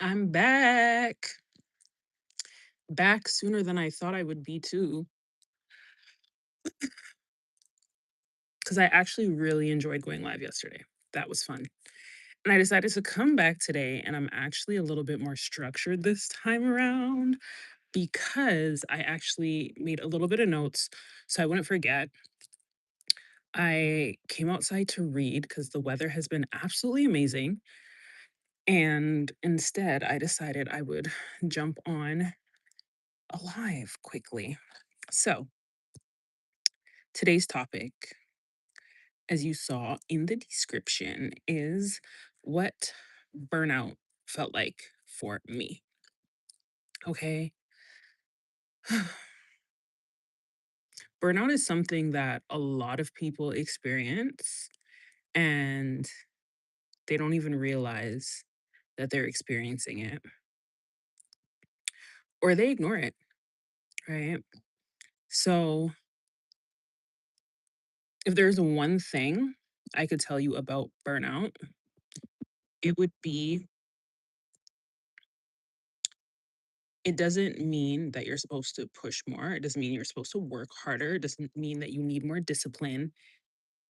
I'm back. Back sooner than I thought I would be too, because I actually really enjoyed going live yesterday. That was fun. And I decided to come back today, and I'm actually a little bit more structured this time around because I actually made a little bit of notes so I wouldn't forget. I came outside to read because the weather has been absolutely amazing. And instead, I decided I would jump on a live quickly. So, today's topic, as you saw in the description, is what burnout felt like for me. Okay. Burnout is something that a lot of people experience and they don't even realize that they're experiencing it or they ignore it, right? So, if there's one thing I could tell you about burnout, it would be it doesn't mean that you're supposed to push more. It doesn't mean you're supposed to work harder. It doesn't mean that you need more discipline.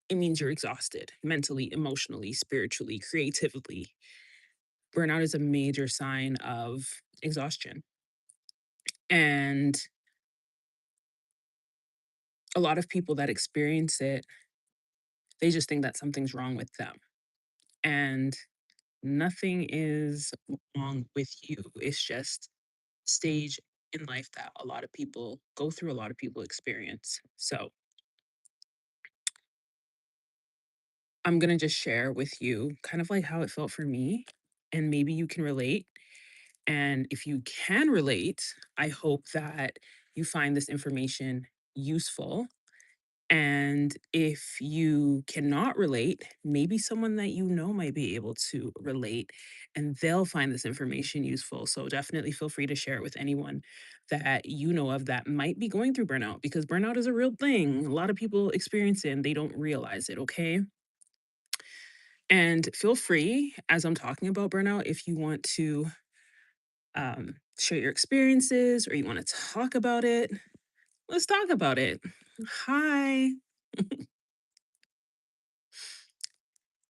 It means you're exhausted mentally, emotionally, spiritually, creatively. Burnout is a major sign of exhaustion. And a lot of people that experience it, they just think that something's wrong with them. And nothing is wrong with you. It's just stage in life that a lot of people go through, a lot of people experience. So I'm going to just share with you kind of like how it felt for me. And maybe you can relate. And if you can relate, I hope that you find this information useful. And if you cannot relate, maybe someone that you know might be able to relate and they'll find this information useful. So definitely feel free to share it with anyone that you know of that might be going through burnout because burnout is a real thing. A lot of people experience it and they don't realize it, okay? And feel free, as I'm talking about burnout, if you want to share your experiences or you want to talk about it, let's talk about it. Hi.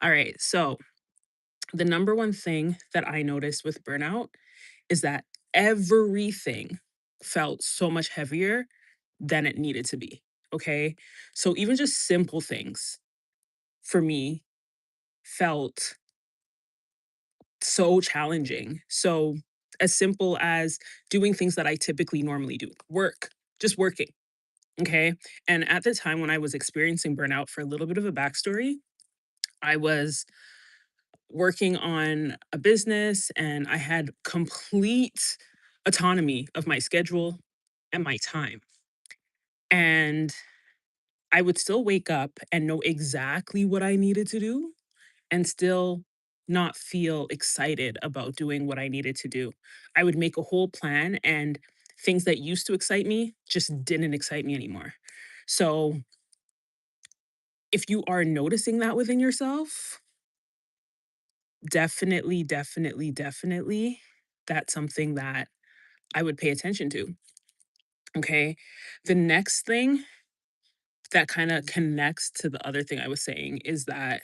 All right. So, the number one thing that I noticed with burnout is that everything felt so much heavier than it needed to be. Okay. So, even just simple things for me felt so challenging. So, as simple as doing things that I typically normally do, work, just working. Okay. And at the time when I was experiencing burnout, for a little bit of a backstory, I was working on a business and I had complete autonomy of my schedule and my time. And I would still wake up and know exactly what I needed to do and still not feel excited about doing what I needed to do. I would make a whole plan and things that used to excite me just didn't excite me anymore. So, if you are noticing that within yourself, definitely, definitely, definitely, that's something that I would pay attention to. Okay. The next thing that kind of connects to the other thing I was saying is that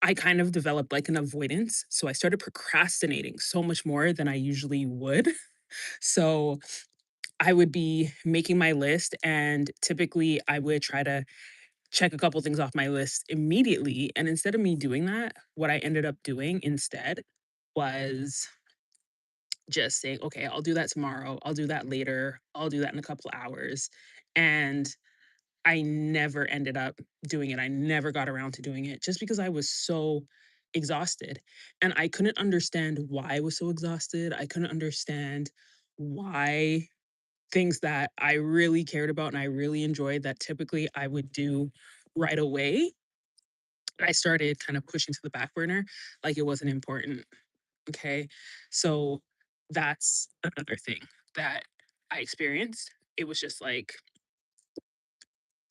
I kind of developed like an avoidance. So I started procrastinating so much more than I usually would. So I would be making my list, and typically I would try to check a couple things off my list immediately. And instead of me doing that, what I ended up doing instead was just saying, okay, I'll do that tomorrow. I'll do that later. I'll do that in a couple hours. And I never ended up doing it. I never got around to doing it just because I was so exhausted. And I couldn't understand why I was so exhausted. I couldn't understand why things that I really cared about and I really enjoyed that typically I would do right away, I started kind of pushing to the back burner like it wasn't important. Okay. So that's another thing that I experienced. It was just like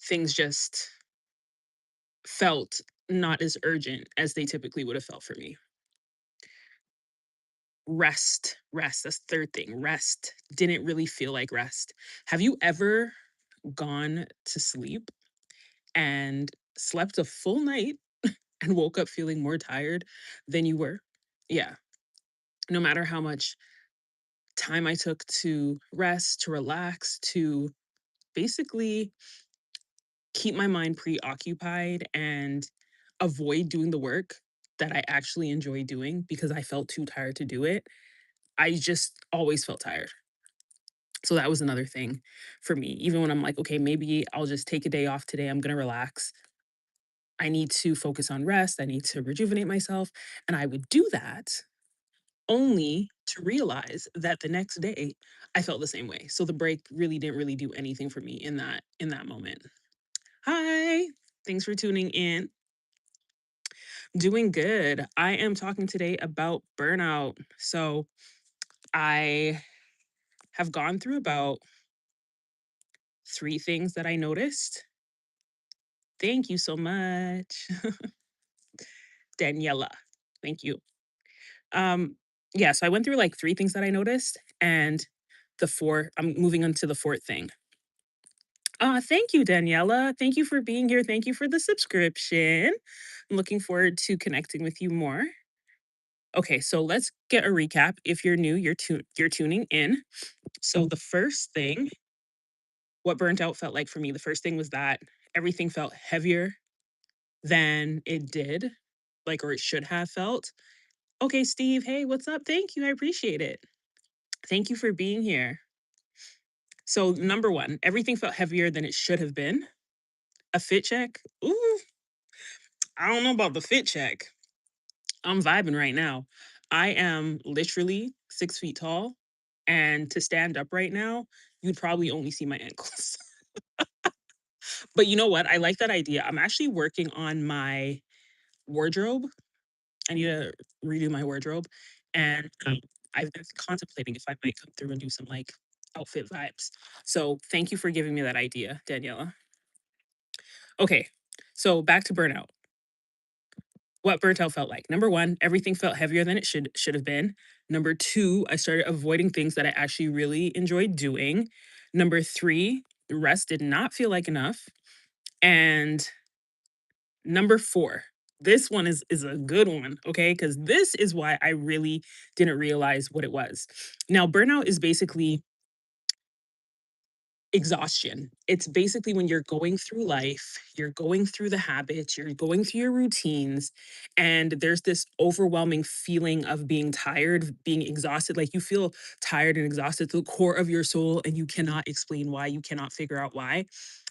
things just felt not as urgent as they typically would have felt for me. Rest. That's the third thing. Rest. Didn't really feel like rest. Have you ever gone to sleep and slept a full night and woke up feeling more tired than you were? Yeah. No matter how much time I took to rest, to relax, to basically keep my mind preoccupied and avoid doing the work that I actually enjoy doing because I felt too tired to do it, I just always felt tired. So that was another thing for me. Even when I'm like, okay, maybe I'll just take a day off today, I'm going to relax. I need to focus on rest. I need to rejuvenate myself. And I would do that only to realize that the next day I felt the same way. So the break really didn't really do anything for me in that moment. Hi. Thanks for tuning in. Doing good. I am talking today about burnout. So I have gone through about three things that I noticed. Thank you so much, Daniela. Thank you. Um, yeah, so I went through like three things that I noticed, and I'm moving on to the fourth thing. Thank you, Daniela. Thank you for being here. Thank you for the subscription. I'm looking forward to connecting with you more. Okay, so let's get a recap. If you're new, you're tuning in. So the first thing, what burnt out felt like for me, the first thing was that everything felt heavier than it did, like, or it should have felt. Okay, Steve, hey, what's up? Thank you. I appreciate it. Thank you for being here. So, number one, everything felt heavier than it should have been. A fit check. Ooh, I don't know about the fit check. I'm vibing right now. I am literally 6 feet tall. And to stand up right now, you'd probably only see my ankles. But you know what? I like that idea. I'm actually working on my wardrobe. I need to redo my wardrobe. And I've been contemplating if I might come through and do some like outfit vibes. So thank you for giving me that idea, Daniela. Okay, so back to burnout. What burnt out felt like. Number one, everything felt heavier than it should have been. Number two, I started avoiding things that I actually really enjoyed doing. Number three, rest did not feel like enough. And number four, this one is a good one, okay? Because this is why I really didn't realize what it was. Now, burnout is basically exhaustion. It's basically when you're going through life, you're going through the habits, you're going through your routines, and there's this overwhelming feeling of being tired, being exhausted. Like you feel tired and exhausted to the core of your soul, and you cannot explain why, you cannot figure out why.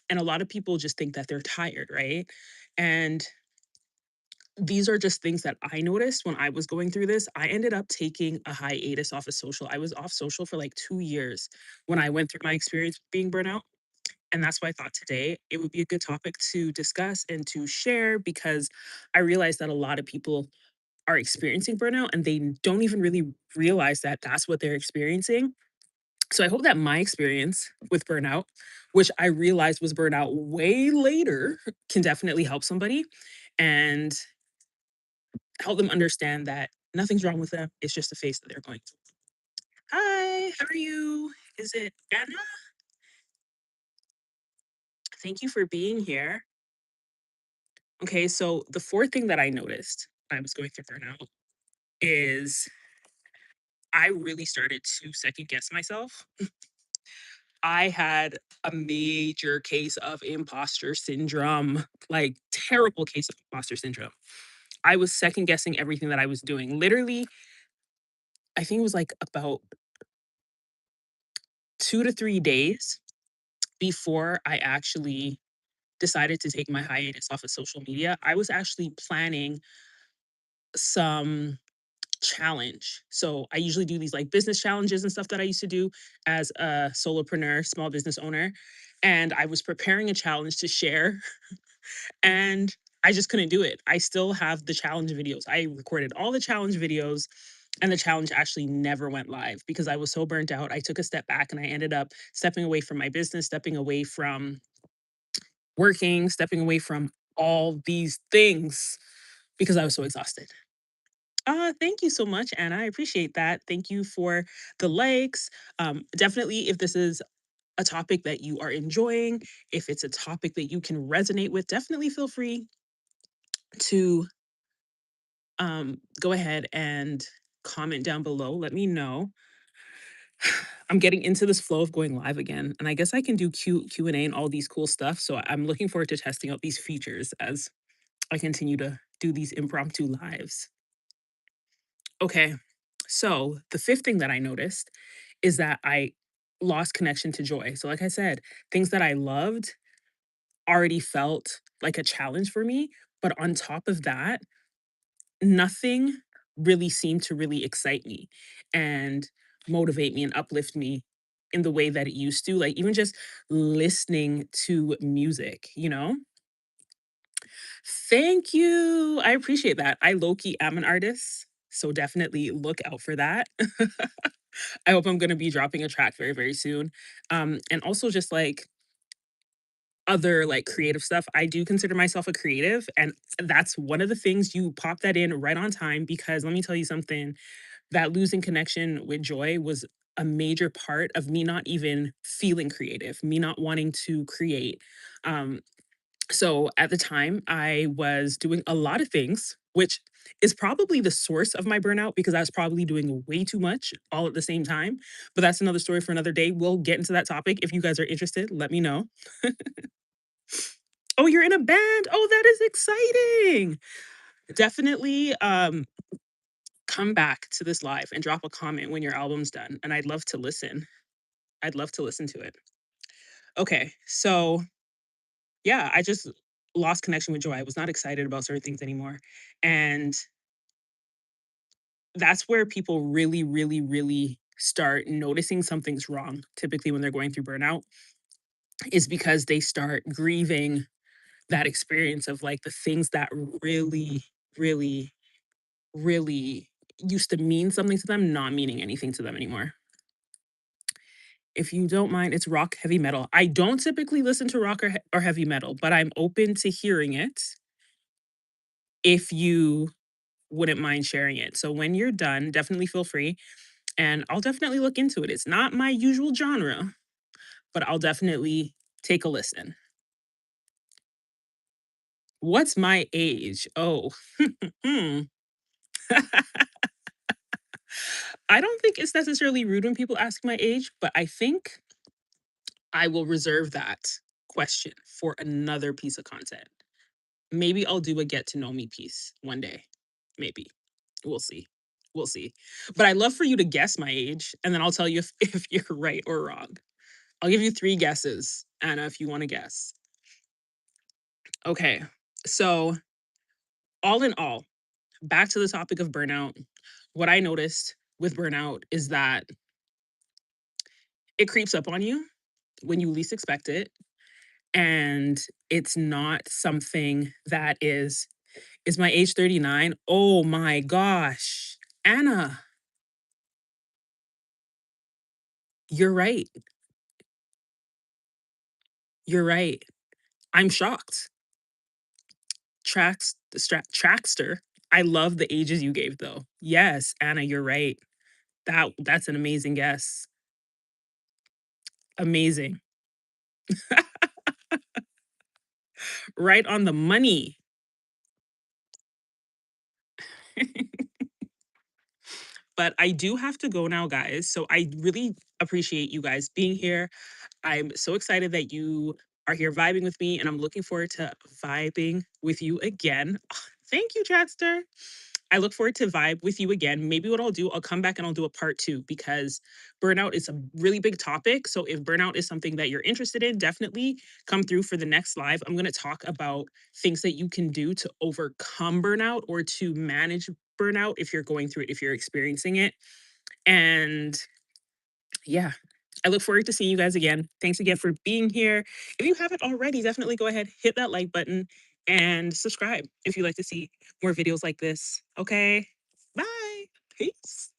And a lot of people just think that they're tired, right? And these are just things that I noticed when I was going through this. I ended up taking a hiatus off of social. I was off social for like 2 years when I went through my experience with being burnout. And that's why I thought today it would be a good topic to discuss and to share because I realized that a lot of people are experiencing burnout and they don't even really realize that that's what they're experiencing. So I hope that my experience with burnout, which I realized was burnout way later, can definitely help somebody and help them understand that nothing's wrong with them. It's just a phase that they're going through. Hi, how are you? Is it Anna? Thank you for being here. Okay, so the fourth thing that I noticed when I was going through burnout is I really started to second guess myself. I had a major case of imposter syndrome, like terrible case of imposter syndrome. I was second guessing everything that I was doing. Literally, I think it was like about 2 to 3 days before I actually decided to take my hiatus off of social media. I was actually planning some challenge. So I usually do these like business challenges and stuff that I used to do as a solopreneur, small business owner. And I was preparing a challenge to share and I just couldn't do it. I still have the challenge videos. I recorded all the challenge videos and the challenge actually never went live because I was so burnt out. I took a step back and I ended up stepping away from my business, stepping away from working, stepping away from all these things because I was so exhausted. Thank you so much, Anna. I appreciate that. Thank you for the likes. Definitely, if this is a topic that you are enjoying, if it's a topic that you can resonate with, definitely feel free to go ahead and comment down below. Let me know. I'm getting into this flow of going live again, and I guess I can do Q&A and all these cool stuff. So I'm looking forward to testing out these features as I continue to do these impromptu lives. Okay. So the fifth thing that I noticed is that I lost connection to joy. So, like I said, things that I loved already felt like a challenge for me. But on top of that, nothing really seemed to really excite me and motivate me and uplift me in the way that it used to. Like, even just listening to music, you know? Thank you. I appreciate that. I low key am an artist. So definitely look out for that. I hope I'm gonna be dropping a track very, very soon. And also just like other like creative stuff. I do consider myself a creative, and that's one of the things you pop that in right on time because let me tell you something, that losing connection with joy was a major part of me not even feeling creative, me not wanting to create. Um, so at the time, I was doing a lot of things, which is probably the source of my burnout because I was probably doing way too much all at the same time. But that's another story for another day. We'll get into that topic. If you guys are interested, let me know. Oh, you're in a band. Oh, that is exciting. Definitely come back to this live and drop a comment when your album's done. And I'd love to listen. I'd love to listen to it. Okay. So yeah, I just lost connection with joy. I was not excited about certain things anymore. And that's where people really, really, really start noticing something's wrong, typically when they're going through burnout, is because they start grieving that experience of like the things that really, really, really used to mean something to them, not meaning anything to them anymore. If you don't mind, it's rock heavy metal. I don't typically listen to rock or heavy metal, but I'm open to hearing it if you wouldn't mind sharing it. So when you're done, definitely feel free and I'll definitely look into it. It's not my usual genre, but I'll definitely take a listen. What's my age? Oh, hmm. I don't think it's necessarily rude when people ask my age, but I think I will reserve that question for another piece of content. Maybe I'll do a get to know me piece one day. Maybe. We'll see. We'll see. But I'd love for you to guess my age, and then I'll tell you if you're right or wrong. I'll give you three guesses, Anna, if you want to guess. Okay. So, all in all, back to the topic of burnout, what I noticed with burnout is that it creeps up on you when you least expect it. And it's not something that is my age 39? Oh my gosh. Anna, you're right. You're right. I'm shocked. Trackster. I love the ages you gave though. Yes, Anna, you're right. That's an amazing guess. Amazing. Right on the money. But I do have to go now, guys. So I really appreciate you guys being here. I'm so excited that you are here vibing with me, and I'm looking forward to vibing with you again. Thank you, Chatster. I look forward to vibe with you again. Maybe what I'll do, I'll come back and I'll do a part two because burnout is a really big topic. So if burnout is something that you're interested in, definitely come through for the next live. I'm going to talk about things that you can do to overcome burnout or to manage burnout if you're going through it, if you're experiencing it. And yeah, I look forward to seeing you guys again. Thanks again for being here. If you haven't already, definitely go ahead, hit that like button and subscribe if you'd like to see more videos like this. Okay. Bye. Peace.